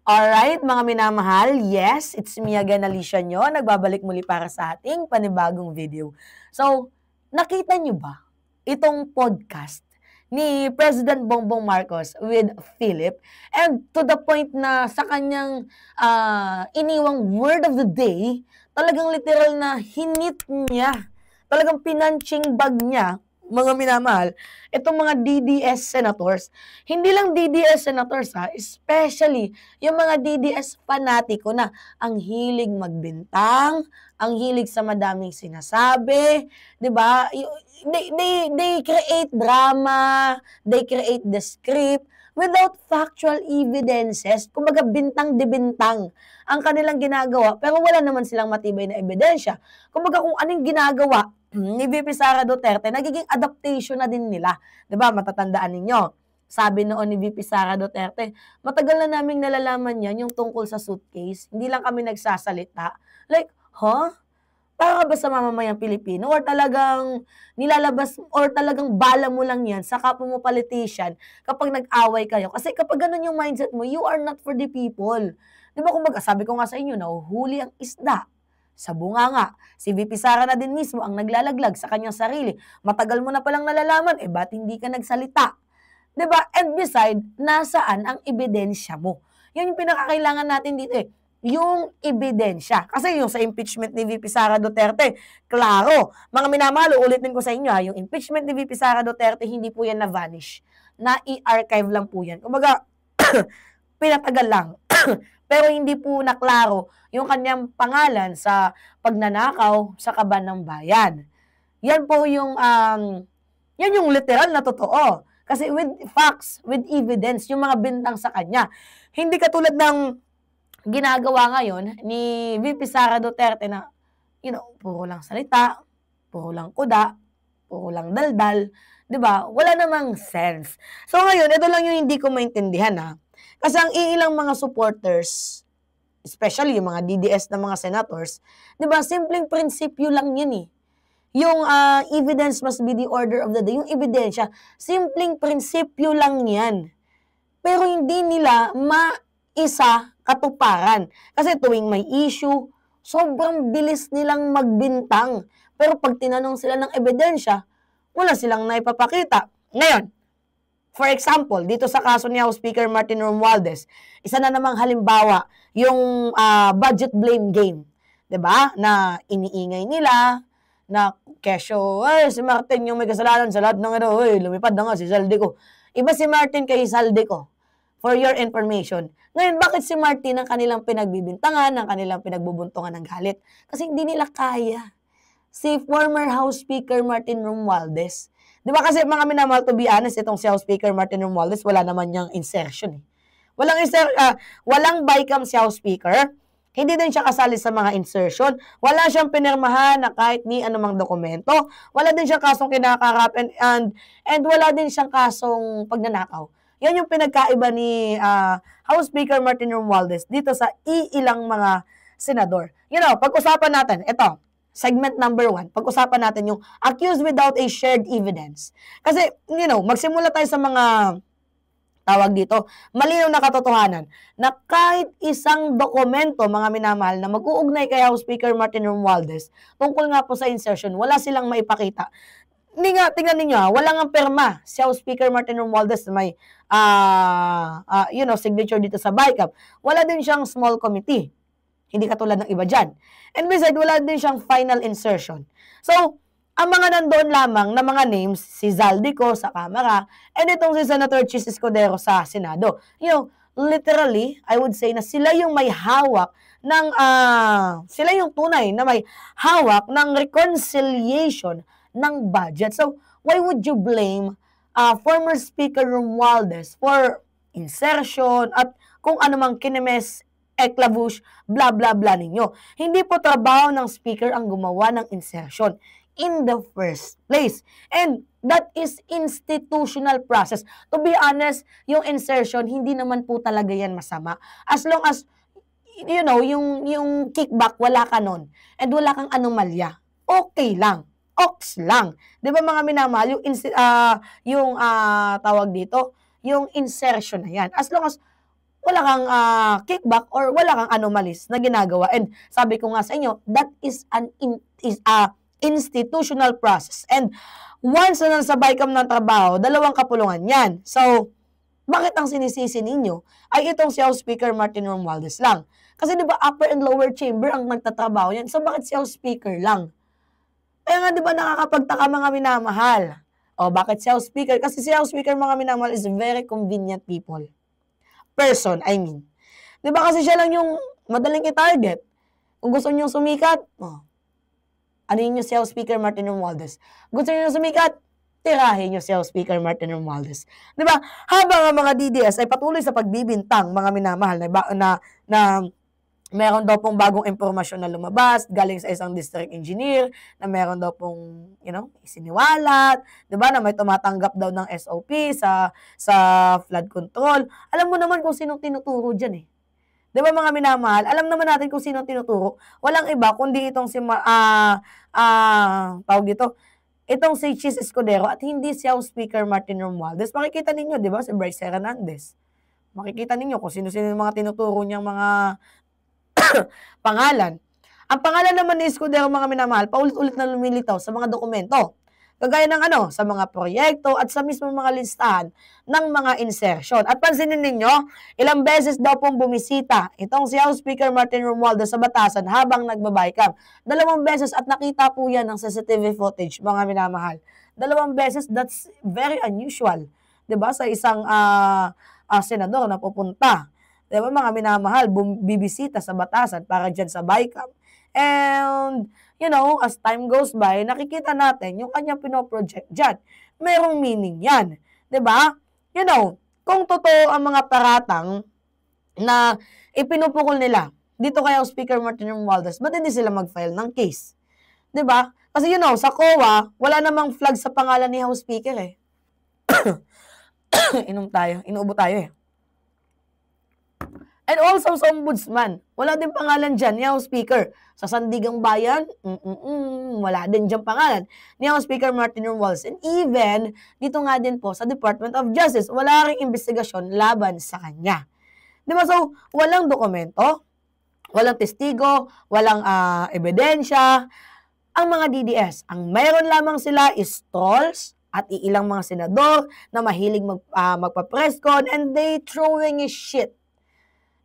Alright, mga minamahal, yes, it's me again, Alicia nyo. Nagbabalik muli para sa ating panibagong video. So, nakita nyo ba itong podcast ni President Bongbong Marcos with Philip? And to the point na sa kanyang iniwang word of the day, talagang literal na hinit niya, talagang pinanching bag niya, mga minamahal, itong mga DDS senators. Hindi lang DDS senators especially yung mga DDS fanatiko na ang hilig magbintang, ang hilig sa madaming sinasabi, 'di ba? They create drama, they create the script without factual evidences. Kumbaga bintang de bintang ang kanilang ginagawa pero wala naman silang matibay na ebidensya. Kumbaga kung anong ginagawa ni VP Sara Duterte, nagiging adaptation na din nila. 'Di ba? Matatandaan ninyo. Sabi noon ni VP Sara Duterte, matagal na naming nalalaman yan yung tungkol sa suitcase. Hindi lang kami nagsasalita. Like, huh? Para ba sa mamamayang Pilipino? Or talagang nilalabas, or talagang bala mo lang yan sa kapwa mo politician kapag nag-away kayo? Kasi kapag ganun yung mindset mo, you are not for the people. Di ba kumbaga, sabi ko nga sa inyo, nahuhuli ang isda sa bunganga. Si VP Sara na din mismo ang naglalaglag sa kanyang sarili. Matagal mo na palang nalalaman, ba't hindi ka nagsalita? 'Di ba? And beside, nasaan ang ebidensya mo? Yan yung pinakakailangan natin dito yung ebidensya. Kasi yung sa impeachment ni VP Sara Duterte, klaro. Mga minamahal, ulitin ko sa inyo yung impeachment ni VP Sara Duterte, hindi po yan na-vanish. Na-i-archive lang po yan. Kumbaga, pinatagal lang. Pero hindi po naklaro yung kanyang pangalan sa pagnanakaw sa kaban ng bayan. Yan po yan yung literal na totoo. Kasi with facts, with evidence, yung mga bintang sa kanya. Hindi katulad ng ginagawa ngayon ni VP Sara Duterte na, puro lang salita, puro lang kuda, puro lang daldal, 'di ba? Wala namang sense. So ngayon, ito lang yung hindi ko maintindihan Kasi ang iilang mga supporters, especially yung mga DDS na mga senators, 'di ba? Simpleng prinsipyo lang 'yun Yung evidence must be the order of the day. Yung ebidensya, simpleng prinsipyo lang 'yan. Pero hindi nila maisa katuparan. Kasi tuwing may issue, sobrang bilis nilang magbintang. Pero pag tinanong sila ng ebidensya, wala silang naipapakita. Ngayon, for example, dito sa kaso ni House Speaker Martin Romualdez, isa na namang halimbawa, yung budget blame game. 'Di ba? Na iniingay nila, na kesyo, si Martin yung may kasalanan sa lahat ng lumipad na nga si Zaldico. Iba si Martin kay Zaldico. For your information. Ngayon, bakit si Martin ang kanilang pinagbibintangan, ang kanilang pinagbubuntungan ng galit? Kasi hindi nila kaya. Si former House Speaker Martin Romualdez, di ba kasi mga minamahal, to be honest, itong si House Speaker Martin Romualdez, wala naman niyang insertion Walang bycam si House Speaker. Hindi din siya kasali sa mga insertion. Wala siyang pinirmahan na kahit ni anumang dokumento. Wala din siyang kasong kinakarap and wala din siyang kasong pagnanakaw. Yan yung pinagkaiba ni House Speaker Martin Romualdez dito sa iilang mga senador. Pag-usapan natin, ito, segment number 1, pag-usapan natin yung accused without a shared evidence. Kasi, magsimula tayo sa mga tawag dito, malinaw na katotohanan na kahit isang dokumento, mga minamahal, na mag-uugnay kay House Speaker Martin Romualdez tungkol nga po sa insertion, wala silang maipakita. Tingnan ninyo walang ang perma si House Speaker Martin Romualdez na may signature dito sa BICAP. Wala din siyang small committee. Hindi katulad ng iba dyan. And besides, wala din siyang final insertion. So, ang mga nandoon lamang na mga names, si Zaldico sa Kamara, and itong si Senator Chis Escudero sa Senado. Literally, I would say na sila yung may hawak ng, sila yung tunay na may hawak ng reconciliation ng budget. So, why would you blame former Speaker Romualdez for insertion at kung anumang kinimes, eklabush, blah blah blah ninyo? Hindi po trabaho ng Speaker ang gumawa ng insertion in the first place. And that is institutional process. To be honest, yung insertion, hindi naman po talaga yan masama. As long as, yung kickback, wala ka nun. And wala kang anomalya. Okay lang. Ox lang. Di ba mga minamahal, tawag dito, yung insertion na yan. As long as wala kang kickback or wala kang anomalies na ginagawa. And sabi ko nga sa inyo, that is institutional process. And once na nasa BICAM ng trabaho, 2 kapulungan yan. So, bakit ang sinisisi ninyo ay itong si House Speaker Martin Romualdez lang? Kasi di ba upper and lower chamber ang nagtatrabaho yan? So, bakit si House Speaker lang? Kaya nga di ba nakakapagtaka mga minamahal? O, bakit si House Speaker? Kasi si House Speaker mga minamahal is very convenient person, I mean. Di ba kasi siya lang yung madaling i-target. Kung gusto niyo sumikat, ano yun yung si House Speaker Martin Romualdez? Gusto niyo sumikat, tirahin niyo si House Speaker Martin Romualdez. Di ba? Habang ang mga DDS ay patuloy sa pagbibintang, mga minamahal, na meron daw pong bagong impormasyon na lumabas galing sa isang district engineer, na meron daw pong, isiniwalat, 'di ba, na may tumatanggap daw ng SOP sa flood control. Alam mo naman kung sinong tinuturo diyan eh. 'Di ba mga minamahal? Alam naman natin kung sinong tinuturo. Walang iba kundi itong tawag dito, itong si Chis Escudero at hindi si House Speaker Martin Romualdez. Makikita ninyo, 'di ba, si Bryce Hernandez. Makikita ninyo kung sino-sino yung mga tinuturo niyang mga pangalan. Ang pangalan naman ni Escudero mga minamahal, paulit-ulit na lumilitaw sa mga dokumento. Kagaya ng sa mga proyekto at sa mismo mga listahan ng mga insertion. At pansinin ninyo, ilang beses daw pong bumisita itong si House Speaker Martin Romualdez sa Batasan habang nagbabaycam. 2 beses at nakita po yan ng CCTV footage, mga minamahal. 2 beses, that's very unusual. 'Di ba? Sa isang senador na pupunta. Diba mga minamahal, bibisita sa Batasan para dyan sa BICAM. And, as time goes by, nakikita natin yung kanyang pinoproject dyan. Merong meaning yan. Diba? Kung totoo ang mga paratang na ipinupukol nila dito kay House Speaker Martin Romualdez, ba't hindi sila mag-file ng case? Diba? Kasi sa COA, wala namang flag sa pangalan ni House Speaker eh. Inuubo tayo eh. And also sa ombudsman, wala din pangalan dyan ni House Speaker. Sa Sandigang Bayan, wala din dyan pangalan ni House Speaker Martin Romualdez. And even, dito nga din po sa Department of Justice, wala ring investigasyon laban sa kanya. Diba? So, walang dokumento, walang testigo, walang ebidensya. Ang mga DDS, ang mayroon lamang sila is trolls at iilang mga senador na mahilig magpa-press con and they throwing a shit.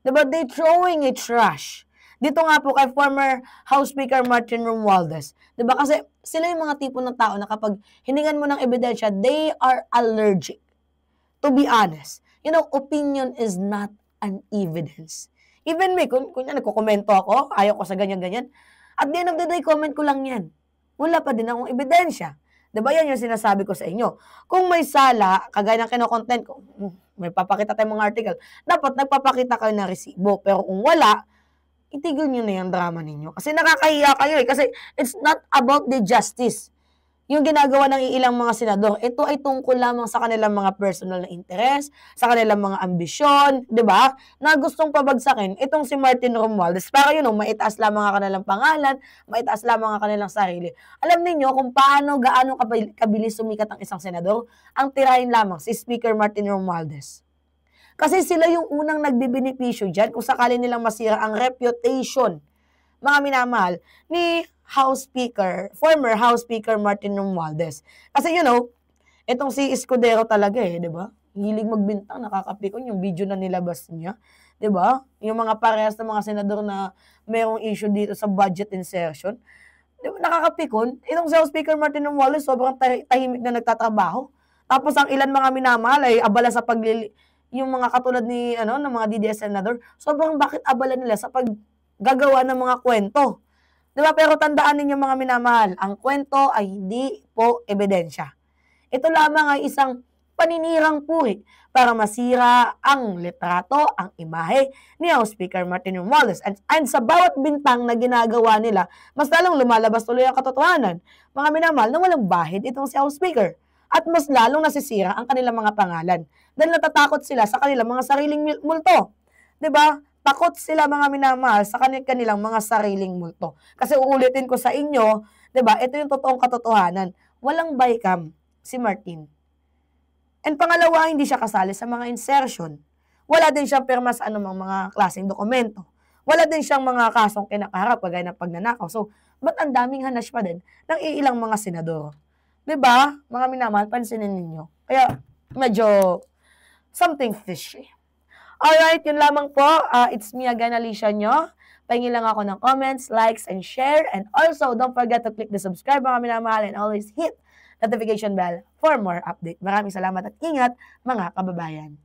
Diba? They throwing a trash. Dito nga po kay former House Speaker Martin Romualdez. Diba? Kasi sila yung mga tipo ng tao na kapag hiningan mo ng ebidensya, they are allergic. To be honest, opinion is not an evidence. Even me, kung nagkukomento ako, ayaw ko sa ganyan-ganyan, at the end of the day, comment ko lang yan. Wala pa din akong ebidensya. Diba yan yung sinasabi ko sa inyo? Kung may sala, kagaya ng kino-content ko, may papakita tayong mga article, dapat nagpapakita kayo ng resibo. Pero kung wala, itigil nyo na yung drama ninyo. Kasi nakakahiya kayo eh. Kasi it's not about the justice. Yung ginagawa ng ilang mga senador, ito ay tungkol lamang sa kanilang mga personal na interes, sa kanilang mga ambisyon, di ba? Na gustong pabagsakin itong si Martin Romualdez para maitaas lamang ang kanilang pangalan, maitaas lamang ang kanilang sarili. Alam niyo kung gaano kabilis sumikat ang isang senador? Ang tirahin lamang si Speaker Martin Romualdez. Kasi sila yung unang nagbibenepisyo dyan kung sakali nilang masira ang reputation, mga minamahal, ni former House Speaker Martin Romualdez. Kasi itong si Escudero talaga di ba? Hilig magbintang, nakakapikon yung video na nilabas niya, di ba? Yung mga parehas na mga senador na mayroong issue dito sa budget insertion, di ba? Nakakapikon. Itong si House Speaker Martin Romualdez, sobrang tahimik na nagtatrabaho. Tapos ang ilan mga minamahal ay abala sa yung mga katulad ng mga DDS senador, sobrang bakit abala nila sa paggagawa ng mga kwento. Diba? Pero tandaan ninyo mga minamahal, ang kwento ay hindi po ebidensya. Ito lamang ay isang paninirang puri para masira ang litrato, ang imahe ni House Speaker Martin Romualdez. And sa bawat bintang na ginagawa nila, mas lalong lumalabas tuloy ang katotohanan. Mga minamahal na walang bahid itong si House Speaker. At mas lalong nasisira ang kanilang mga pangalan. Dahil natatakot sila sa kanilang mga sariling multo. Diba? Takot sila mga minamahal sa kanilang mga sariling multo. Kasi uulitin ko sa inyo, 'di ba? Ito yung totoong katotohanan. Walang BICAM si Martin. And pangalawa, hindi siya kasali sa mga insertion. Wala din siyang pirma sa anumang mga klaseng dokumento. Wala din siyang mga kasong kinakaharap kagaya ng pagnanakaw. So, ba't ang daming hanash pa din ng iilang mga senador? 'Di ba? Mga minamahal, pansinin ninyo. Kaya medyo something fishy. Alright, yun lamang po. It's me again, Alicia nyo. Pahingi lang ako ng comments, likes, and share. And also, don't forget to click the subscribe mga minamahal and always hit notification bell for more update. Maraming salamat at ingat mga kababayan.